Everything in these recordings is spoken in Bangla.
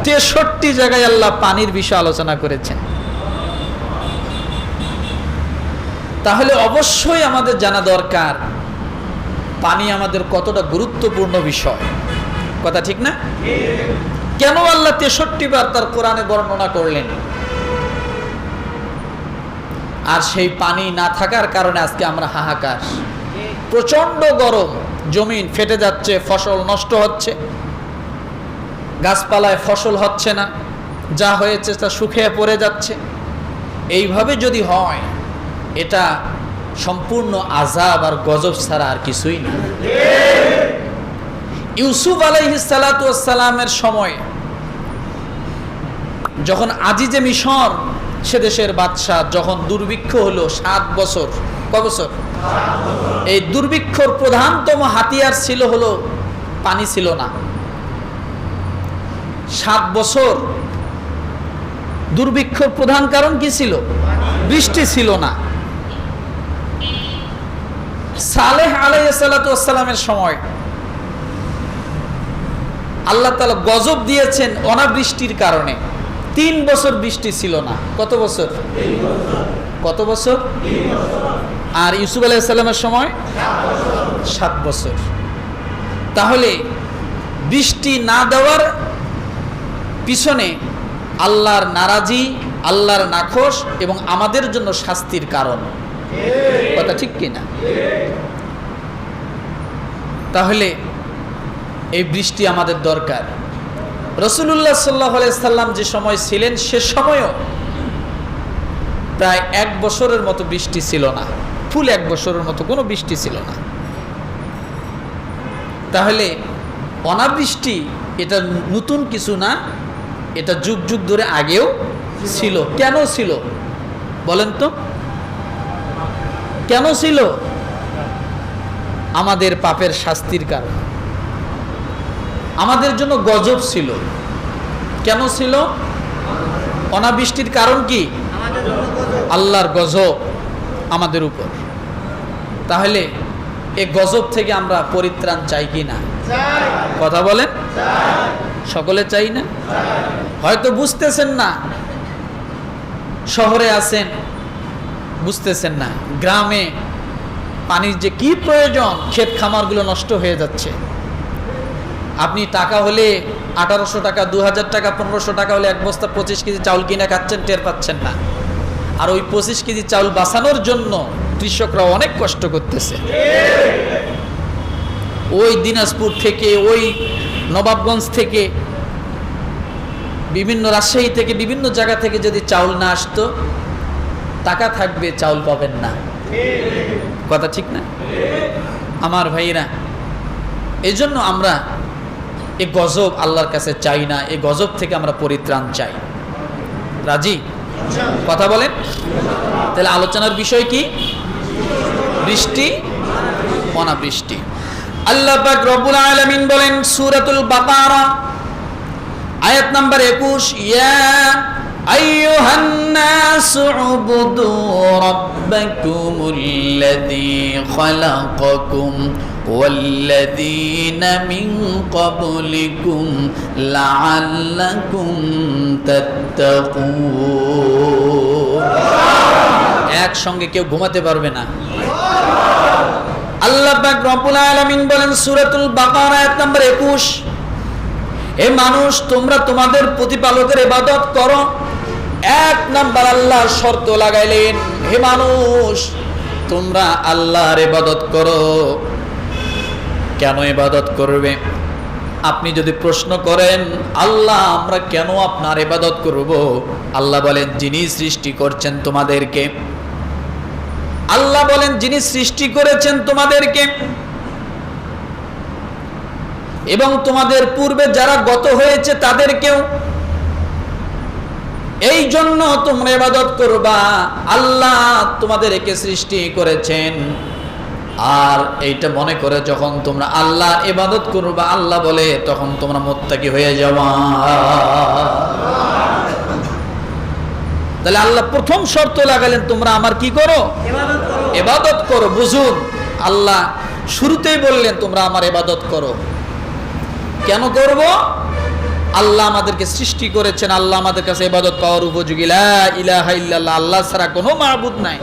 63 জায়গায় আল্লাহ পানির বিষয়ে আলোচনা করেছেন। তাহলে অবশ্যই আমাদের জানা দরকার পানি আমাদের কতটা গুরুত্বপূর্ণ বিষয়। কথা ঠিক না? কেন আল্লাহ 63 বার তার কোরআনে বর্ণনা করলেন? আর সেই পানি না থাকার কারণে আজকে আমরা হাহাকার। প্রচন্ড গরম, জমিন ফেটে যাচ্ছে, ফসল নষ্ট হচ্ছে, গাছপালায় ফসল হচ্ছে না, যা হয়েছে তা শুকিয়ে পড়ে যাচ্ছে। এইভাবে যদি হয়, এটা সম্পূর্ণ আযাব আর গজব ছাড়া আর কিছুই না। ইউসুফ আলাইহিস সালাতু ওয়াস সালামের সময় যখন আজিজে মিশর সে দেশের বাদশাহ যখন দুর্ভিক্ষ হলো 7 বছর, কয় বছর? এই দুর্ভিক্ষর প্রধানতম হাতিয়ার ছিল হলো পানি ছিল না। 7 বছর দুর্ভিক্ষর প্রধান কারণ কি ছিল? বৃষ্টি ছিল না। সালেহ আলাইহিস সালাতু ওয়াস সালামের সময় আল্লাহ তাআলা গজব দিয়েছেন অনাবৃষ্টির কারণে। 3 বছর বৃষ্টি ছিল না। কত বছর? কত বছর? আর ইউসুফ আলাইহিস সালামের সময় 7 বছর। তাহলে বৃষ্টি না দেওয়ার পিছনে আল্লাহর নারাজি, আল্লাহর নাখোশ এবং আমাদের জন্য শাস্তির কারণ। কথা ঠিক কিনা? তাহলে এই বৃষ্টি আমাদের দরকার। রাসূলুল্লাহ সাল্লাল্লাহু আলাইহি সাল্লাম যে সময় ছিলেন সে সময়ও প্রায় 1 বছরের মতো বৃষ্টি ছিল না। ফুল 1 বছরের মতো কোনো বৃষ্টি ছিল না। তাহলে অনাবৃষ্টি এটা নতুন কিছু না, এটা যুগ যুগ ধরে আগেও ছিল। কেন ছিল বলেন তো? কেন ছিল? আমাদের পাপের শাস্তির কারণ। আমাদের জন্য গজব ছিল। কেন ছিল? অনাবৃষ্টির কারণ কি? আল্লাহর গজব আমাদের উপর। তাহলে এই গজব থেকে আমরা পরিত্রাণ চাই কি না? কথা বলেন। সকলে চাই না? হয়তো বুঝতেছেন না, শহরে আছেন বুঝতেছেন না, গ্রামে পানির যে কি প্রয়োজন, ক্ষেত খামারগুলো নষ্ট হয়ে যাচ্ছে। আপনি টাকা হলে 1800 টাকা, 2000 টাকা, 1500 টাকা হলে 1 বস্তা 25 কেজি চাউল কিনে খাচ্ছেন, টের পাচ্ছেন না। আর ওই 25 কেজি চাউল বাঁচানোর জন্য কৃষকরা অনেক কষ্ট করতেছে। ওই দিনাজপুর থেকে, ওই নবাবগঞ্জ থেকে, বিভিন্ন রাজশাহী থেকে, বিভিন্ন জায়গা থেকে যদি চাউল না আসতো, টাকা থাকবে চাউল পাবেন না। কথা ঠিক না? আমার ভাইরা, এই জন্য আমরা এই গজব আল্লাহর কাছে চাই না, এই গজব থেকে আমরা পরিত্রাণ চাই। রাজি? কথা বলেন। তাহলে আলোচনার বিষয় কি? বৃষ্টি, অনাবৃষ্টি। আল্লাহ পাক রব্বুল আলামিন বলেন সূরাতুল বাকারা আয়াত নাম্বার 21, ইয়া আইয়ুহান নাসু উবুদু রাব্বাকুমুল্লাযী খালাকাকুম ওয়াল্লাযীনা মিন ক্বাবলিকুম লাআল্লাকুম তাত্তাকুন। একসঙ্গে কেউ ঘুমাতে পারবে না। আল্লাহ পাক রব্বুল আলামিন বলেন সূরাতুল বাকারা আয়াত নাম্বার 21, হে মানুষ তোমরা তোমাদের প্রতিপালকের ইবাদত করো। 1 নাম্বার আল্লাহ শর্ত লাগাইলেন, হে মানুষ তোমরা আল্লাহর ইবাদত করো। কেন ইবাদত করবে? আপনি যদি প্রশ্ন করেন আল্লাহ আমরা কেন আপনার ইবাদত করব, আল্লাহ বলেন যিনি সৃষ্টি করছেন তোমাদেরকে, আল্লাহ বলেন যিনি সৃষ্টি করেছেন তোমাদেরকে এবং তোমাদের পূর্বে যারা গত হয়েছে তাদেরকেও, এই জন্য তোমরা ইবাদত করবা। আল্লাহ তোমাদেরকে সৃষ্টি করেছেন। আর এইটা মনে করে যখন তোমরা আল্লাহর ইবাদত করবা, আল্লাহ বলে তখন তোমরা মুত্তাকি হয়ে যাবা। তাহলে আল্লাহ প্রথম শর্ত লাগালেন তোমরা আমার কি করো? ইবাদত করো। বুঝুন, আল্লাহ শুরুতেই বললেন তোমরা আমার ইবাদত করো। কেন করব? আল্লাহ আমাদেরকে সৃষ্টি করেছেন, আল্লাহ আমাদের কাছে ইবাদত পাওয়ার উপযোগী, লা ইলাহা ইল্লাল্লাহ, আল্লাহ ছাড়া কোনো মাবুদ নাই।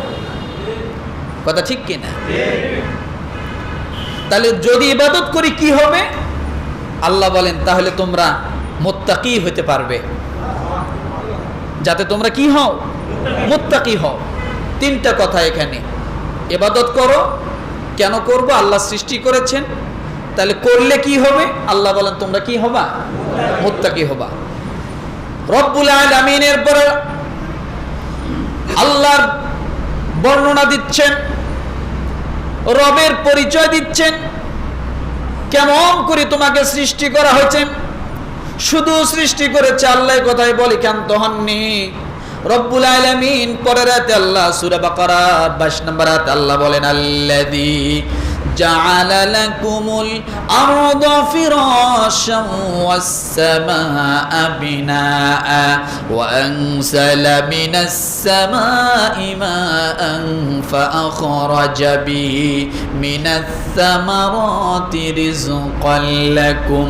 কথা ঠিক কিনা? তাহলে যদি ইবাদত করি কি হবে? আল্লাহ বলেন তাহলে তোমরা মুত্তাকি হতে পারবে, যাতে তোমরা কি হও? মুত্তাকি হও। তিনটা কথা এখানে। ইবাদত করো, কেন করব? আল্লাহ সৃষ্টি করেছেন, তাহলে করলে কি হবে? আল্লাহ বলেন তোমরা কি হবা? মুত্তাকি হবা। রব্বুল আলামিনের পর আল্লাহর বর্ণনা দিচ্ছেন, রবের পরিচয় দিচ্ছেন, কেমন করে তোমাকে সৃষ্টি করা হয়েছে। শুধু সৃষ্টি করেছে আল্লাহ, কথাই বলি ক্ষান্ত হননি। রব্বুল আলামিন পরের আয়াতে আল্লাহ সূরা বাকারা 22 নম্বর আয়াতে আল্লাহ বলেন, আল্লাযী জাআলা লাকুমুল আরদা ফিরাশান ওয়াস সামাআ বিনাআ ওয়া আনজালা মিনাস সামাই মাআন ফাআখরাজা বিহি মিনাস সামারাতি রিজকান লাকুম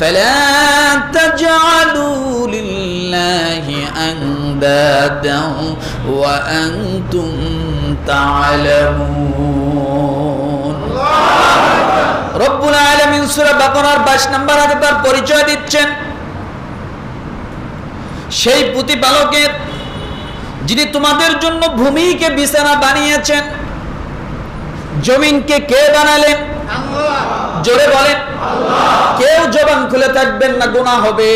ফালা তাজআলু লিল্লাহি আনদাদান ওয়া আনতুম তা'লামুন। রব্বুল আলামিন সূরা বাকারার 22 নম্বর আয়াতে তার পরিচয় দিচ্ছেন, সেই প্রতিপালকের যিনি তোমাদের জন্য ভূমিকে বিছানা বানিয়েছেন। জমিনকে কে বানালেন? আল্লাহ। জোরে বলেন আল্লাহ। কেউ জবান খুলে থাকবেন না, গুনাহ হবে।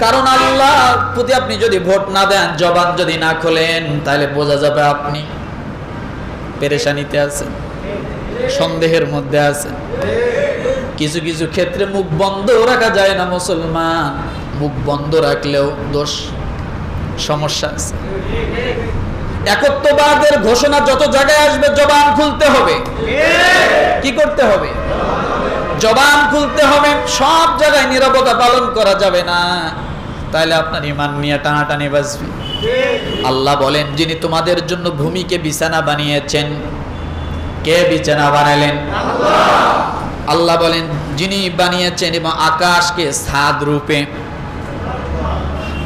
কারণ আল্লাহর প্রতি আপনি যদি ভোট না দেন, জবান যদি না খোলেন, তাহলে বোঝা যাবে আপনি পেরেশানিতে আছেন, সন্দেহের মধ্যে আছেন। কিছু কিছু ক্ষেত্রে মুখ বন্ধ রাখা যায় না মুসলমান, মুখ বন্ধ রাখলেও দোষ, সমস্যা আছে। একত্ববাদের ঘোষণা যত জায়গায় আসবে জবান খুলতে হবে। কি করতে হবে? জবান খুলতে হবে। সব জায়গায় নীরবতা পালন করা যাবে না, তাহলে আপনার ঈমান নিয়ে টানাটানি বাজবে। আল্লাহ বলেন যিনি তোমাদের জন্য ভূমিকে বিছানা বানিয়েছেন। কে বিছানা বানালেন? আল্লাহ। আল্লাহ বলেন যিনি বানিয়েছেন, এবং আকাশকে ছাদ রূপে,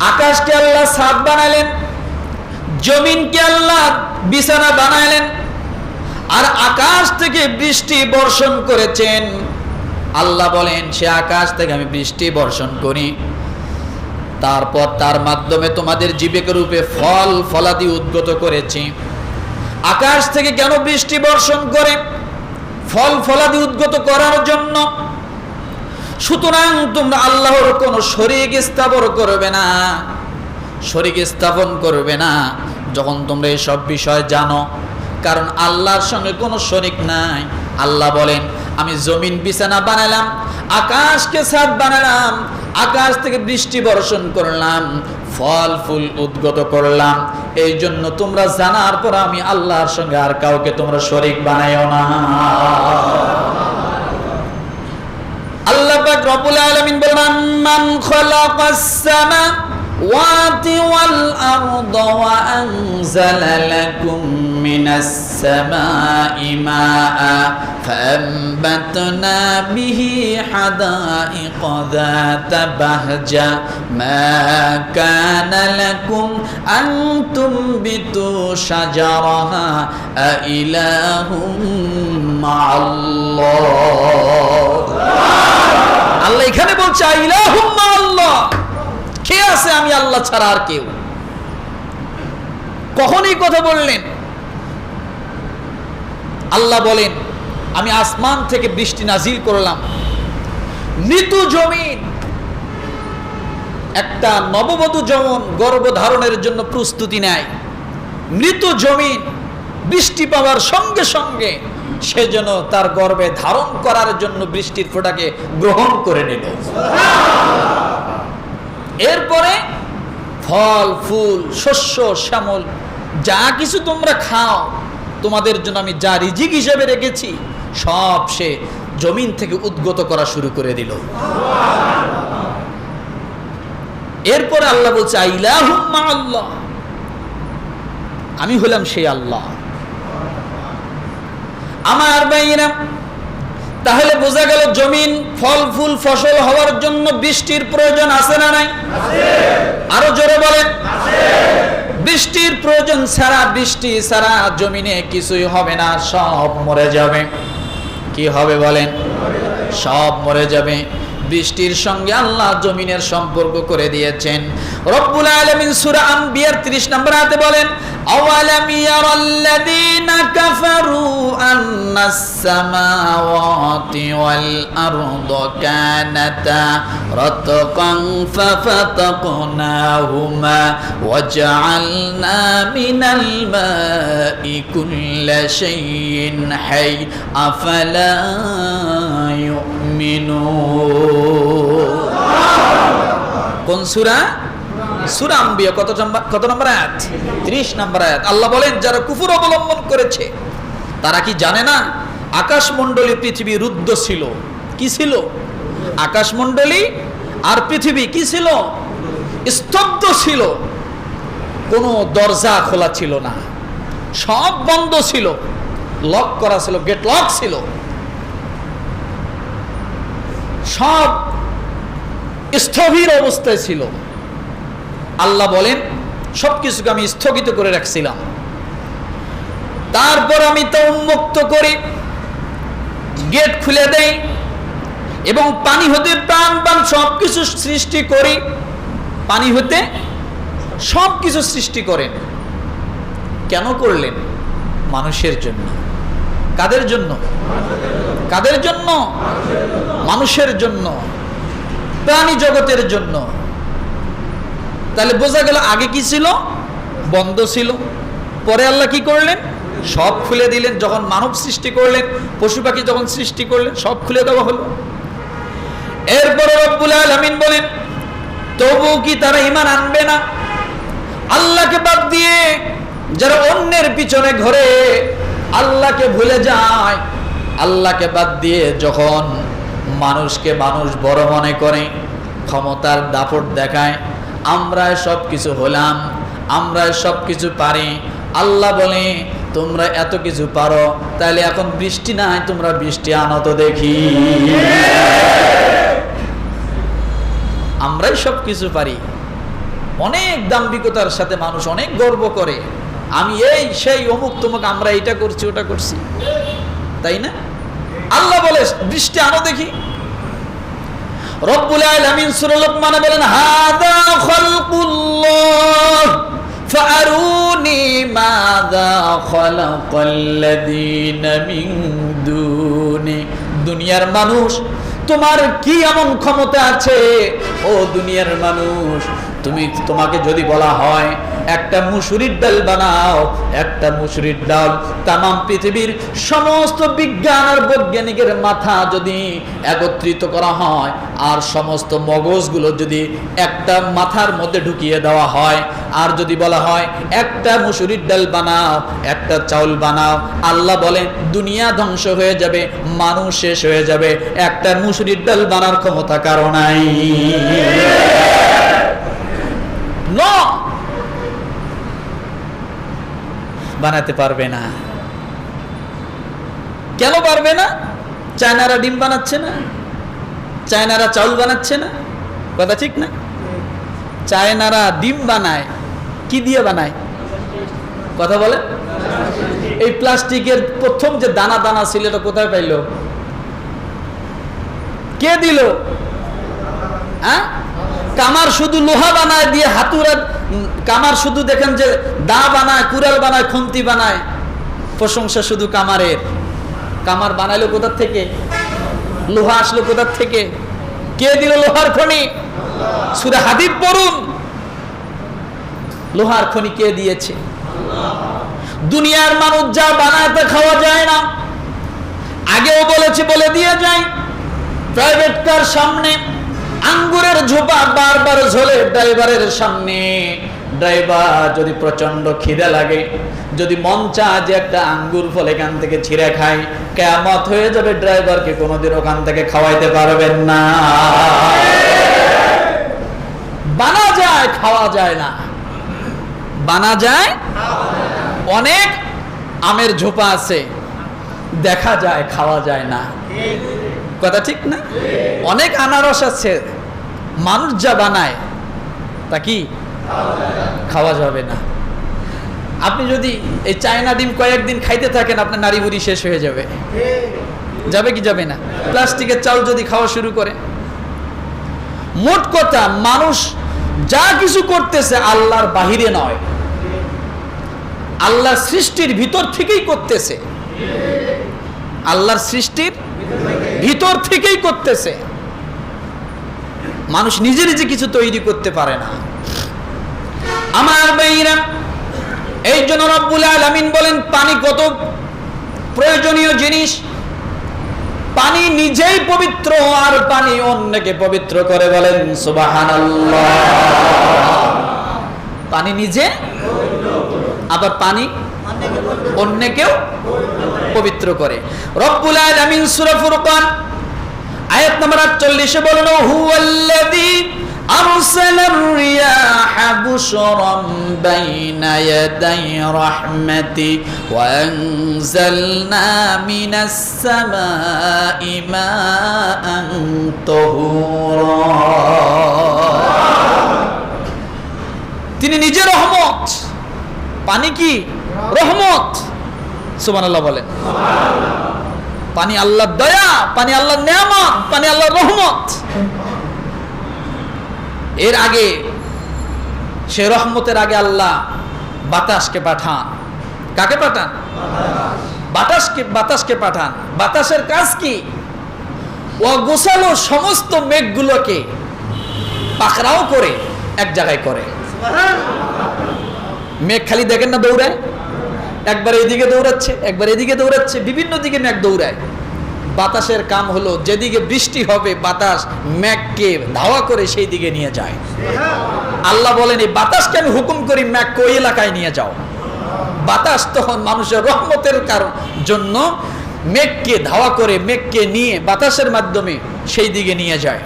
আকাশকে আল্লাহ ছাদ বানালেন, জমিনকে আল্লাহ বিছানা বানালেন, আর আকাশ থেকে বৃষ্টি বর্ষণ করেছেন। আল্লাহ বলেন সে আকাশ থেকে আমি বৃষ্টি বর্ষণ করি, তারপর তার মাধ্যমে তোমাদের জীবিকা রূপে ফল ফলাদি উদ্গত করেছি। আকাশ থেকে কেন বৃষ্টি বর্ষণ করে? ফল ফলাদি উদ্গত করার জন্য। সুতরাং তোমরা আল্লাহর কোনো শরীক স্থাপন করবে না, শরীক স্থাপন করবে না যখন তোমরা এসব বিষয় জানো, কারণ আল্লাহর সঙ্গে কোনো শরীক নাই। আল্লাহ বলেন আমি জমিন বিছানা বানালাম, আকাশকে ছাদ বানালাম, আকাশ থেকে বৃষ্টি বর্ষণ করলাম, ফল ফুল উদ্গত করলাম। এই জন্য তোমরা জানার পর আমি আল্লাহর সঙ্গে আর কাউকে তোমরা শরীক বানাইও না। আল্লাহ পাক রব্বুল আলামিন বলেন মান খালাকাস সামাওয়াতি ওয়াল আরদা ওয়া আনজালা লাকুম মিনাস সামাই মাআ ফাআমবাতনা বিহি হাদাইকা যাতা বাহজা মা কানা লাকুম আন তুমবিতু শাজারাহা আ ইলাহুম মাআল্লাহ। আল্লাহ এখানে বলছে ইলাহুম মাআল্লাহ, কে আছে আমি আল্লাহ ছাড়া আর কেউ? কখন এই কথা বললেন? আল্লাহ বলেন আমি আসমান থেকে বৃষ্টি নাজিল করলাম, মৃত্যু জমিন, একটা নববধূ যেমন গর্ভধারণের জন্য প্রস্তুতি নেয়, মৃত জমিন বৃষ্টি পাওয়ার সঙ্গে সঙ্গে সে যেন তার গর্ভে ধারণ করার জন্য বৃষ্টির ফোঁটাকে গ্রহণ করে নিল। এরপরে ফল ফুল শস্য শ্যামল যা কিছু তোমরা খাও, তোমাদের জন্য আমি যা রিজিক হিসেবে রেখেছি সব সে জমিন থেকে উদ্গত করা শুরু করে দিল। এরপরে আল্লাহ বলছে ইলাহুম মাআল্লাহ, আমি হলাম সেই আল্লাহ। আমার ভাইরা, তাহলে বোঝা গেল জমিন ফল ফুল ফসল হওয়ার জন্য বৃষ্টির প্রয়োজন আছে না নাই? আরো জোরে বলেন। বৃষ্টির প্রয়োজন ছাড়া, বৃষ্টি ছাড়া জমিনে কিছুই হবে না, সব মরে যাবে। কি হবে বলেন? সব মরে যাবে। বৃষ্টির সঙ্গে আল্লাহ জমিনের সম্পর্ক করে দিয়েছেন। রব্বুল আলামিন সূরা আম্বিয়ার 30 নম্বর আয়াতে বলেন, আওয়ালাম ইয়ারাল্লাযীনা কাফারু আন্নাস সামাওয়াতি ওয়াল আরদা কানাতা রাতকান ফাফাতাকনাহুমা ওয়াজআলনা মিনাল মাই কুল্লা শাইইন হাই আফালা ইউমিনুন। কোন সূরা? সূরা আম্বিয়া কত নম্বর আয়াত? 30 নম্বর আয়াত। আল্লাহ বলেন, যারা কুফর অবলম্বন করেছে তারা কি জানে না আকাশমণ্ডলী পৃথিবী রুদ্ধ ছিল? কি ছিল? আকাশমণ্ডলী আর পৃথিবী কি ছিল? স্তব্ধ ছিল। কোনো দরজা খোলা ছিল না, সব বন্ধ ছিল, লক করা ছিল, গেট লক ছিল, সব স্থবির অবস্থায় ছিল। আল্লাহ বলেন, সবকিছুকে আমি স্থগিত করে রাখছিলাম, তারপর আমি তা উন্মুক্ত করি, গেট খুলে দেই এবং পানি হতে প্রাণ সবকিছু সৃষ্টি করি। পানি হতে সবকিছু সৃষ্টি করেন। কেন করলেন? মানুষের জন্য। কাদের জন্য? কাদের জন্য? মানুষের জন্য, প্রাণী জগতের জন্য। তাহলে বোঝা গেল আগে কি ছিল? বন্ধ ছিল। পরে আল্লাহ কি করলেন? সব খুলে দিলেন। যখন মানব সৃষ্টি করলেন, পশু পাখি যখন সৃষ্টি করলেন, সব খুলে দেওয়া হলো। এরপরে রব্বুল আলামিন বলেন, তবু কি তারা ঈমান আনবে না? আল্লাহকে বাদ দিয়ে যারা অন্যের পিছনে ঘোরে, আল্লাহকে ভুলে যায়, আল্লাহকে বাদ দিয়ে যখন মানুষকে মানুষ বড় মনে করে, ক্ষমতার দাপট দেখায়, আমরা সব কিছু হলাম, আমরা সব কিছু পারি। আল্লাহ বলে, তোমরা এত কিছু পারো, তাহলে এখন বৃষ্টি নাই, তোমরা বৃষ্টি আনো তো দেখি। আমরাই সব কিছু পারি। অনেক দাম্ভিকতার সাথে মানুষ অনেক গর্ব করে, আমি এই সেই অমুক তমুক, আমরা এটা করছি ওটা করছি, তাই না? আল্লাহ বলে, বৃষ্টি আনো দেখি। রব্বুল আলামিন সূরা লুকমানে বলেন, হাযা খালকুল্লাহ ফাআরুনি মাযা খালাকাল্লাযীনা মিন দুনি। দুনিয়ার মানুষ, তোমার কি এমন ক্ষমতা আছে? ও দুনিয়ার মানুষ, তোমাকে যদি বলা হয় একটা মুসুরির ডাল বানাও, একটা মুসুরির ডাল তামাম পৃথিবীর সমস্ত বিজ্ঞান আর বৈজ্ঞানিকের মাথা যদি একত্রিত করা হয় আর সমস্ত মগজগুলো যদি একটা মাথার মধ্যে ঢুকিয়ে দেওয়া হয়, আর যদি বলা হয় একটা মুসুরির ডাল বানাও, একটা চাউল বানাও, আল্লাহ বলেন দুনিয়া ধ্বংস হয়ে যাবে, মানুষ শেষ হয়ে যাবে। একটা মুসুরির ডাল বানার ক্ষমতা কারো নাই। বানাতে পারবে না। কেন পারবে না? চায়নারা ডিম বানাচ্ছে না, চায়নারা চাউল বানাচ্ছে না, কথা ঠিক না? চায়নারা ডিম বানায়, কি দিয়ে বানায়? কথা বলে। এই প্লাস্টিকের প্রথম যে দানা দানা ছিল, এটা কোথায় পাইল? কে দিল? হ্যাঁ, কামার শুধু লোহা বানায় দিয়ে, হাতুড়া কামার শুধু দেখেন যে দা বানায়, কুড়াল বানায়, খুন্তি বানায়, প্রশংসা শুধু কামারের। কামার বানাইলো কোথার থেকে? লোহা আসলো কোথার থেকে? কে দিল লোহার খনি? সূরা হাদীদ পড়ুন, লোহার খনি কে দিয়েছে? দুনিয়ার মানুষ যা বানায় তা খাওয়া যায় না। আগেও বলেছি, বলে দিয়ে যায়, প্রাইভেট কার সামনে আঙ্গুরের ঝোপা বারবার ঝোলে ড্রাইভারের সামনে। ড্রাইভার যদি প্রচন্ড খিদে লাগে, যদি মন চায় যে একটা আঙ্গুর ফল এখান থেকে ছিঁড়ে খায়, কিয়ামত হয়ে যাবে, ড্রাইভারকে কোনোদিন ওখান থেকে খাওয়াইতে পারবেন না। বানা যায়, খাওয়া যায় না। বানা যায়। অনেক আমের ঝোপা আছে, দেখা যায়, খাওয়া যায় না। কথা ঠিক না? অনেক আনারস আছে মানুষ যা বানায় তা কি খাওয়া যাবে না। আপনি যদি এই চায়না ডিম কয়েকদিন খাইতে থাকেন আপনার নাড়ি বুড়ি শেষ হয়ে যাবে। যাবে কি যাবে না? প্লাস্টিকের চাল যদি খাওয়া শুরু করে। মোট কথা মানুষ যা কিছু করতেছে আল্লাহর বাহিরে নয়, আল্লাহর সৃষ্টির ভিতর থেকেই করতেছে। আল্লাহর সৃষ্টির ভিতর থেকেই করতেছে। মানুষ নিজে নিজে কিছু তৈরি করতে পারে না। আমার ভাইরা, এই জন্য রব্বুল আলামিন বলেন পানি কত প্রয়োজনীয় জিনিস। পানি নিজেই পবিত্র আর পানি অন্যকে পবিত্র করে, বলেন সুবহানাল্লাহ। পানি নিজে, আবার পানি অন্যকেও পবিত্র করে। রব্বুল আলামিন সূরা ফুরকান আয়াত নম্বর 48 বলেন, হুয়াল্লাযী আরসালার রিয়াহা বুশরাম বাইনা ইয়াদাই রাহমাতি ওয়া আনজালনা মিনাস সামাই মাআন তাহুরা। তিনি নিজে রহমত। পানি কি রহমত? সুবহানাল্লাহ বলেন। পানি আল্লাহর দয়া, পানি আল্লাহর নেয়ামত, পানি আল্লাহর রহমত। এর আগে সে রহমতের আগে আল্লাহ বাতাসকে পাঠান। কাকে পাঠান? বাতাসকে পাঠান। বাতাসের কাজ কি? ও গোছালো সমস্ত মেঘগুলোকে পাকড়াও করে এক জায়গায় করে। মেঘ খালি দেখেন না দৌড়ায়, একবার এইদিকে দৌড়াচ্ছে, একবার এদিকে দৌড়াচ্ছে, বিভিন্ন দিকে মেঘ দৌড়ায়। বাতাসের কাম হলো যেদিকে বৃষ্টি হবে বাতাস মেঘকে ধাওয়া করে সেই দিকে নিয়ে যায়। আল্লাহ বলেন এই বাতাসকে আমি হুকুম করি মেঘকে ওই এলাকায় নিয়ে যাও। বাতাস তখন মানুষের রহমতের কারণ জন্য মেঘকে ধাওয়া করে মেঘকে নিয়ে বাতাসের মাধ্যমে সেই দিকে নিয়ে যায়।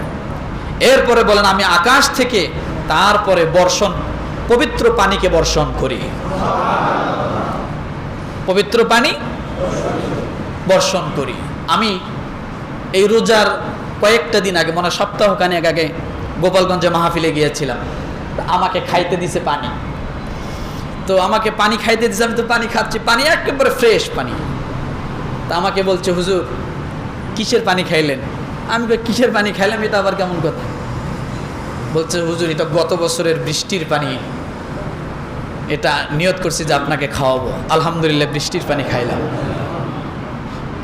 এরপরে বলেন আমি আকাশ থেকে তারপরে বর্ষণ, পবিত্র পানিকে বর্ষণ করি। পবিত্র পানি বর্ষণ করি। আমি এই রোজার কয়েকটা দিন আগে, মনে সপ্তাহখানেক আগে গোপালগঞ্জে মাহফিলে গিয়েছিলাম। আমাকে খাইতে দিছে পানি। তো আমাকে পানি খাইতে দিছে, আমি তো পানি খাচ্ছি, পানি একেবারে ফ্রেশ পানি। তা আমাকে বলছে হুজুর কিসের পানি খাইলেন? আমি কিসের পানি খাইলাম, এটা আবার কেমন কথা? বলছে হুজুর এটা গত বছরের বৃষ্টির পানি, এটা নিয়ত করছি যে আপনাকে খাওয়াবো। আলহামদুলিল্লাহ বৃষ্টির পানি খাইলাম,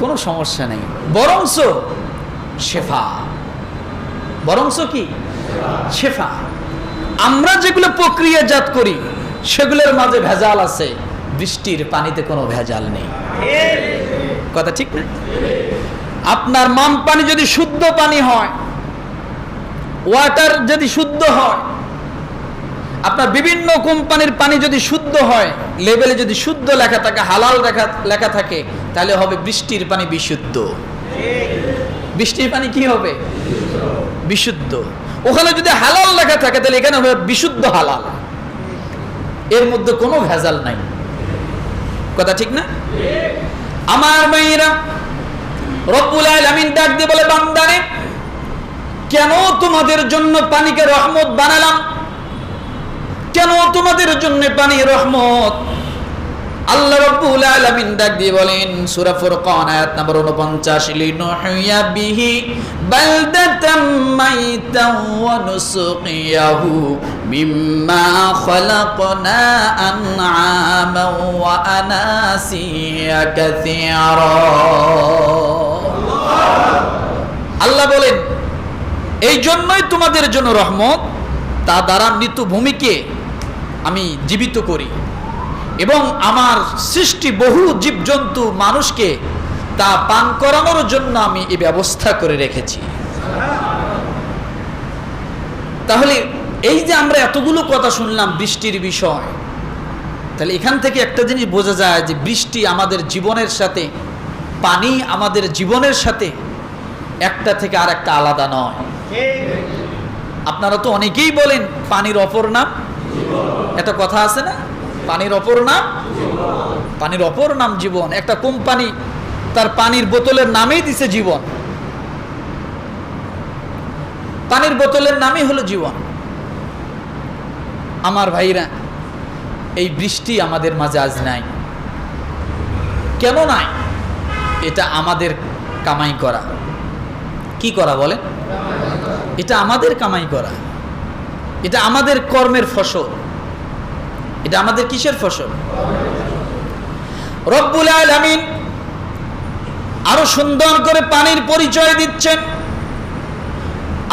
কোনো সমস্যা নেই। বরংস শেফা, বরংস কি শেফা। আমরা যেগুলো প্রক্রিয়াজাত করি সেগুলোর মাঝে ভেজাল আছে, বৃষ্টির পানিতে কোনো ভেজাল নেই। কথা ঠিক না? আপনার মাম পানি যদি শুদ্ধ পানি হয়, ওয়াটার যদি শুদ্ধ হয়, আপনার বিভিন্ন কোম্পানির পানি যদি শুদ্ধ হয়, লেবেলে যদি শুদ্ধ লেখা থাকে, হালাল লেখা থাকে, তাহলে হবে বৃষ্টির পানি বিশুদ্ধ। বৃষ্টির পানি কি হবে? বিশুদ্ধ। ওখানে যদি হালাল লেখা থাকে তাহলে এখানে হবে বিশুদ্ধ হালাল, এর মধ্যে কোনো ভেজাল নাই। কথা ঠিক না? আমার ভাইরা, রব্বুল আলামিন ডাক দিয়ে বলে বান্দারে কেন তোমাদের জন্য পানিকে রহমত বানালাম? কেন তোমাদের জন্য পানি রহমত? আল্লাহ রাব্বুল আলামিন ডাক দিয়ে বলেন সূরা ফুরকান আয়াত নম্বর 49, লিনুহইয়া বিহি বালদাতাম মাইতান ওয়া নুসকিয়াহু মিম্মা খালাকনা আনআমান ওয়া আনাসিয়া কাসীরা। আল্লাহ বলেন এই জন্যই তোমাদের জন্য রহমত, তা দ্বারা মৃত ভূমিকে আমি জীবিত করি এবং আমার সৃষ্টি বহু জীবজন্তু মানুষকে তা পান করানোর জন্য আমি এই ব্যবস্থা করে রেখেছি। তাহলে এই যে আমরা এতগুলো কথা শুনলাম বৃষ্টির বিষয়, তাহলে এখান থেকে একটা জিনিস বোঝা যায় যে বৃষ্টি আমাদের জীবনের সাথে, পানি আমাদের জীবনের সাথে একটা থেকে আর একটা আলাদা নয়। আপনারা তো অনেকেই বলেন পানির অপর নাম, একটা কথা আছে না, পানির অপর নাম, পানির অপর নাম জীবন। একটা কোম্পানি তার পানির বোতলের নামেই দিছে জীবন। পানির বোতলের নামই হলো জীবন। আমার ভাইরা, এই বৃষ্টি আমাদের মাঝে আজ নাই। কেন নাই? এটা আমাদের কামাই করা। কি করা বলেন? এটা আমাদের কামাই করা, এটা আমাদের কর্মের ফসল। এটা আমাদের কিসের ফসল? রব্বুল আলামিন আরো সুন্দর করে পানির পরিচয় দিচ্ছেন।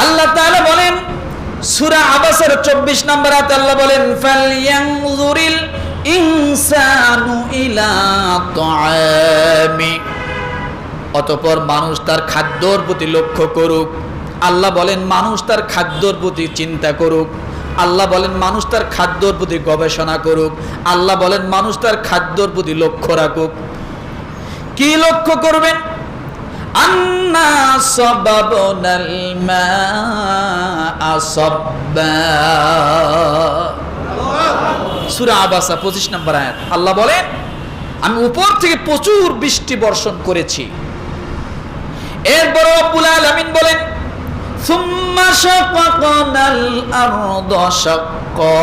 আল্লাহ তাআলা বলেন সূরা আবাসের 24 নম্বর আয়াতে আল্লাহ বলেন ফালয়ানজুরিল ইনসানু ইলা তাআমি, অতঃপর মানুষ তার খাদ্যর প্রতি লক্ষ্য করুক। আল্লাহ বলেন মানুষ তার খাদ্যর প্রতি চিন্তা করুক। আল্লাহ বলেন মানুষ তার খাদ্যর প্রতি গবেষণা করুক। আল্লাহ বলেন মানুষ তার খাদ্যর প্রতি লক্ষ্য রাখুক। কি লক্ষ্য করবেন? আন্না সাবাবনাল মাআ সাব্বা, সূরা আবাসা 25 নম্বর আয়াত। আল্লাহ বলেন আমি উপর থেকে প্রচুর বৃষ্টি বর্ষণ করেছি। এরপর রব্বুল আলামিন বলেন সুম্মা শাকাকনাল আরদা শাক্কা,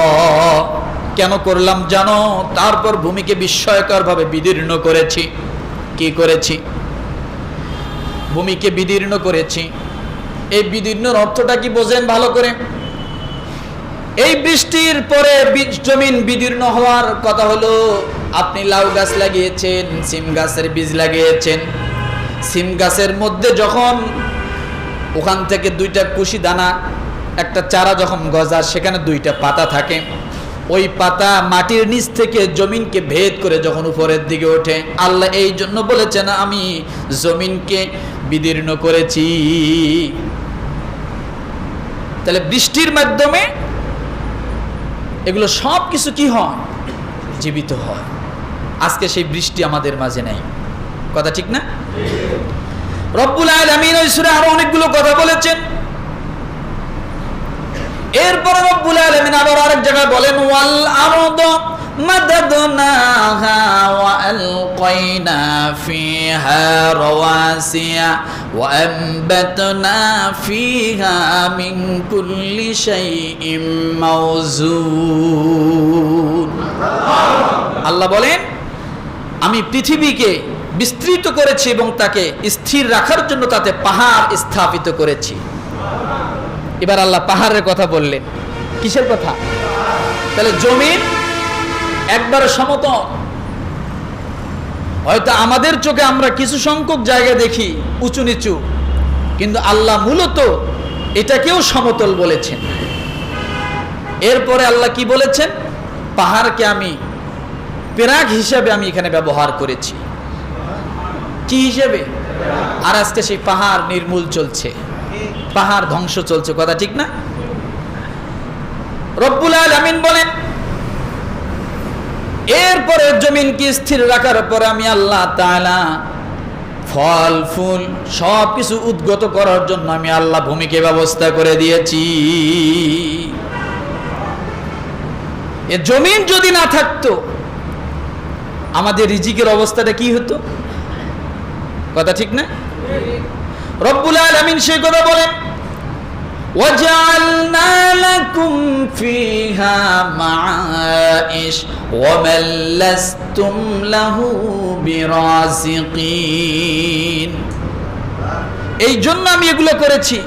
কেন করলাম জানো? তারপর ভূমিকে বিস্ময়করভাবে বিদীর্ণ করেছি। কি করেছি? ভূমিকে বিদীর্ণ করেছি। এই বিদীর্ণর অর্থটা কি বোঝেন ভালো করে? এই বৃষ্টির পরে জমিন বিদীর্ণ হওয়ার কথা হলো, আপনি লাউ গাছ লাগিয়েছেন, সিম গাছের বীজ লাগিয়েছেন। সিম গাছের মধ্যে যখন ওখান থেকে 2টা কুশি দানা, একটা চারা যখন গজায়, সেখানে 2টা পাতা থাকে। ওই পাতা মাটির নিচ থেকে জমিনকে ভেদ করে যখন উপরের দিকে ওঠে, আল্লাহ এই জন্য বলেছেন আমি জমিনকে বিদীর্ণ করেছি। তাহলে বৃষ্টির মাধ্যমে এগুলো সব কিছু কি হয়? জীবিত হয়। আজকে সেই বৃষ্টি আমাদের মাঝে নেই। কথা ঠিক না? রব্বুল আলামিন ওই সূরা আরো অনেকগুলো কথা বলেছেন। এরপর রব্বুল আলামিন আবার আরেক জায়গায় বলেন ওয়াল আরদা মাদাদনাহা ওয়া আলকাইনা ফিহা রাওয়াসিয়া ওয়া আমবাতনা ফিহা মিন কুল্লি শাইইন মাওজুন। আল্লাহ বলেন আমি পৃথিবীকে বিস্তৃত করেছি এবং তাকে স্থির রাখার জন্য তাতে পাহাড় স্থাপিত করেছি। এবার আল্লাহ পাহাড়ের কথা বললেন। কিসের কথা? তাহলে জমিন একবার সমতল। হয়তো আমাদের চোখে আমরা কিছু সংখ্যক জায়গা দেখি উঁচু নিচু, কিন্তু আল্লাহ মূলত এটাকেও সমতল বলেছেন। এরপরে আল্লাহ কি বলেছেন? পাহাড়কে আমি পেরাক হিসাবে আমি এখানে ব্যবহার করেছি। কি হিসেবে? আর আজকে সেই পাহাড় নির্মূল চলছে, পাহাড় ধ্বংস চলছে। কথা ঠিক না? রব্বুল আলামিন বলেন এরপরে জমিনকে স্থির রাখার পর আমি আল্লাহ তাআলা ফল ফুল সব কিছু উদ্গত করার জন্য আমি আল্লাহ ভূমিকে ব্যবস্থা করে দিয়েছি। এ জমিন যদি না থাকতো আমাদের রিজিকের অবস্থাটা কি হতো? কথা ঠিক না? রব্বুল আলামিন সেই কথা বলেন وَجَعَلْنَا لَكُمْ فِيهَا مَعَائِشَ وَمَن لَّسْتُمْ لَهُ بِرَازِقِينَ। এই জন্য আমি এগুলো করেছি,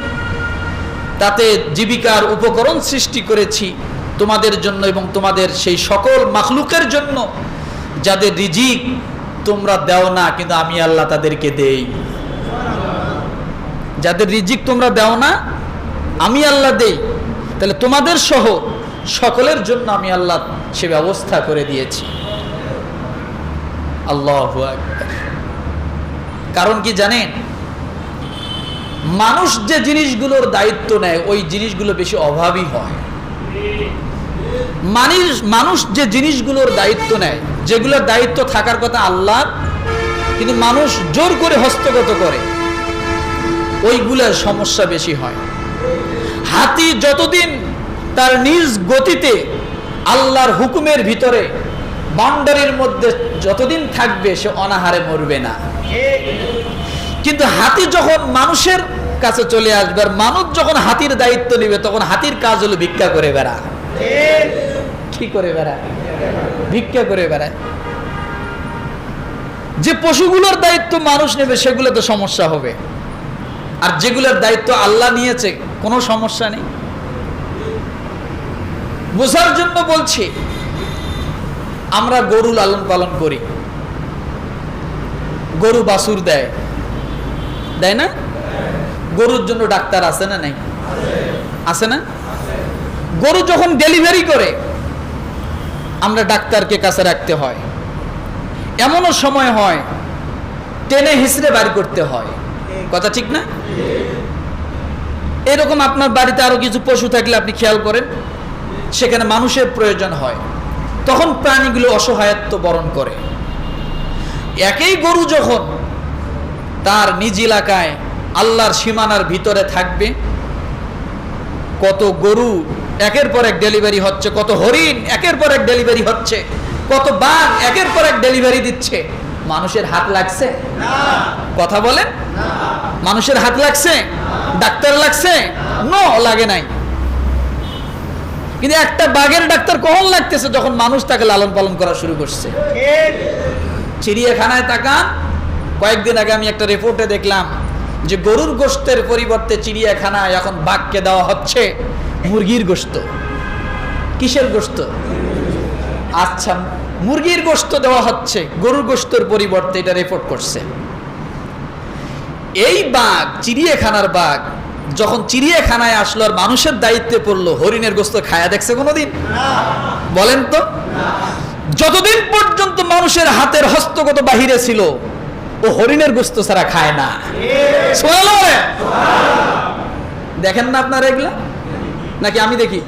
তাতে জীবিকার উপকরণ সৃষ্টি করেছি তোমাদের জন্য এবং তোমাদের সেই সকল মাখলুকের জন্য যাদের রিজিক তোমরা দাও না, কিন্তু আমি আল্লাহ তাদেরকে দেই। যাদের রিজিক তোমরা দাও না, আমি আল্লাহ দেই। তাহলে তোমাদের সহ সকলের জন্য আমি আল্লাহ সে ব্যবস্থা করে দিয়েছি। আল্লাহু আকবার। কারণ কি জানেন? মানুষ যে জিনিসগুলোর দায়িত্ব নেয় ওই জিনিসগুলো বেশি অভাবী হয়। মানুষ যে জিনিসগুলোর দায়িত্ব নেয়, যেগুলোর দায়িত্ব থাকার কথা আল্লাহর, কিন্তু মানুষ জোর করে হস্তগত করে, ওইগুলোর সমস্যা বেশি হয়। হাতি যতদিন তার নিজ গতিতে আল্লাহর হুকুমের ভিতরে বাউন্ডারির মধ্যে যতদিন থাকবে সে অনাহারে মরবে না। কিন্তু হাতি যখন মানুষের কাছে চলে আসবে। আর মানুষ যখন হাতির দায়িত্ব নেবে তখন হাতির কাজ হলো ভিক্ষা করে বেড়ায়। কি করে বেড়ায়? ভিক্ষা করে বেড়ায়। যে পশুগুলোর দায়িত্ব মানুষ নেবে সেগুলো তো সমস্যা হবে, আর যেগুলোর দায়িত্ব আল্লাহ নিয়েছে কোনো সমস্যা নেই। বোঝার জন্য বলছি, আমরা গরু লালন পালন করি, গরু বাছুর দেয়, দেয় না? গরুর জন্য ডাক্তার আছে না নাই? আছে না? গরু যখন ডেলিভারি করে আমরা ডাক্তারকে কাছে রাখতে হয়। এমনও সময় হয় টেনে হিসড়ে বাড়ি করতে হয়। কথা ঠিক না? এরকম আপনার বাড়িতে আরো কিছু পশু থাকলে আপনি খেয়াল করেন, সেখানে মানুষের প্রয়োজন হয়, তখন প্রাণীগুলো অসহায়ত্ব বরণ করে। একই গরু যখন তার নিজ এলাকায় আল্লাহর সীমানার ভিতরে থাকবে, কত গরু একের পর এক ডেলিভারি হচ্ছে, কত হরিণ একের পর এক ডেলিভারি হচ্ছে, কত বাঘ একের পর এক ডেলিভারি দিচ্ছে, মানুষের হাত লাগছে? কথা বলেন, মানুষের হাত লাগছে? ডাক্তার লাগছে? নো, লাগে নাই। কিন্তু একটা বাঘের ডাক্তার কখন লাগতেছে? যখন মানুষ তাকে লালন পালন করা শুরু করছে। চিড়িয়াখানায় তাকান, কয়েকদিন আগে আমি একটা রিপোর্টে দেখলাম যে গরুর গোশতের পরিবর্তে চিড়িয়াখানায় এখন বাঘকে দেওয়া হচ্ছে মুরগির গোশত। কিসের গোশত? আচ্ছা, মুরগির গোশত দেওয়া হচ্ছে গরুর গোশতের পরিবর্তে, এটা রিপোর্ট করছে। এই বাঘ, চিড়িয়াখানার বাঘ যখন চিড়িয়াখানায় আসলো আর মানুষের দায়িত্বে পড়লো, হরিণের গোশত খায়া দেখছে কোনোদিন? বলেন তো। যতদিন পর্যন্ত মানুষের হাতের হস্তগত বাহিরে ছিল, ও হরিণের গোশত ছাড়া খায় না। দেখেন না আপনারা এগুলা? নাকি আমি দেখি?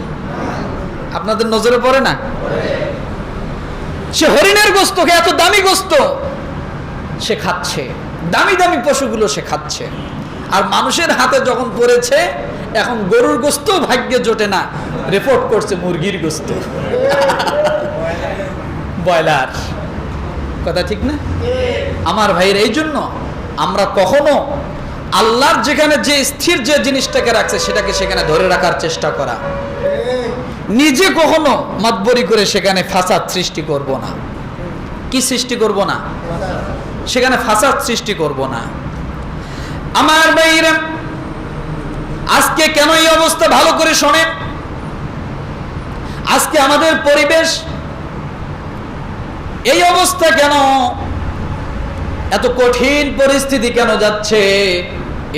আপনাদের নজরে পড়ে না? সে হরিণের গোশতকে, এত দামি গোশত সে খাচ্ছে, দামি দামি পশুগুলো সে খাচ্ছে। আর মানুষের হাতে যখন পড়েছে, এখন গরুর গোশত ভাগ্যে জোটে না, রিপোর্ট করছে মুরগির গোশত, ব্রয়লার। কথা ঠিক না? আমার ভাইয়ের, এই জন্য আমরা কখনো আল্লাহর যেখানে যে স্থির যে জিনিসটাকে রাখছে সেটাকে সেখানে ধরে রাখার চেষ্টা করা, নিজে কখনো মাতবরি করে সেখানে ফাসাদ সৃষ্টি করব না। কি সৃষ্টি করব না? সেখানে ফাসাদ সৃষ্টি করব না। আমার ভাইরা, আজকে কেন এই অবস্থা ভালো করে শোনেন। আজকে আমাদের পরিবেশ এই অবস্থা কেন, এত কঠিন পরিস্থিতি কেন যাচ্ছে,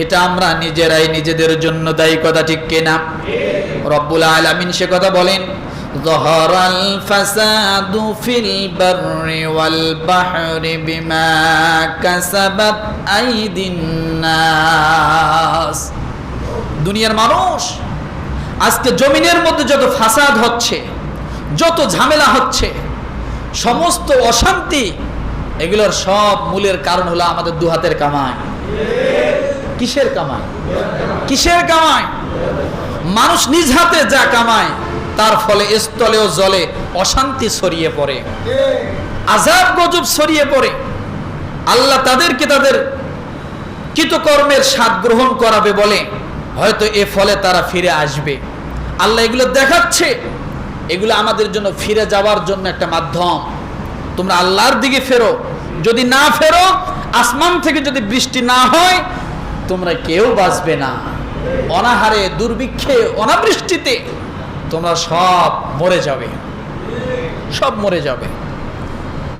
এটা আমরা নিজেরাই নিজেদের জন্য দায়ী। কথা ঠিক কিনা? রব্বুল আলামিন সে কথা বলেন, যাহারাল ফাসাদু ফিল বাররি ওয়াল বাহরি বিমা কাসাবাত আইদিন নাস। দুনিয়ার মানুষ আজকে জমিনের মধ্যে যত ফাসাদ হচ্ছে, যত ঝামেলা হচ্ছে, সমস্ত অশান্তি, এগুলোর সব মূলের কারণ হলো আমাদের দু হাতের কামাই। কিসের কামাই? কিসের কামাই? মানুষ নিজ হাতে যা কামায় তার ফলে স্থলে ও জলে অশান্তি ছড়িয়ে পড়ে, আযাব গজব ছড়িয়ে পড়ে। আল্লাহ তাদেরকে তাদের কৃতকর্মের স্বাদ গ্রহণ করাবে বলে হয়তো এ ফলে তারা ফিরে আসবে। আল্লাহ এগুলো দেখাচ্ছে, এগুলো আমাদের জন্য ফিরে যাওয়ার জন্য একটা মাধ্যম। তোমরা আল্লাহর দিকে ফেরো, যদি না ফেরো, আসমান থেকে যদি বৃষ্টি না হয়, তোমরা কেউ বাঁচবে না। অনাহারে, দুর্ভিক্ষে, অনাবৃষ্টিতে তোমরা সব মরে যাবে, সব মরে যাবে।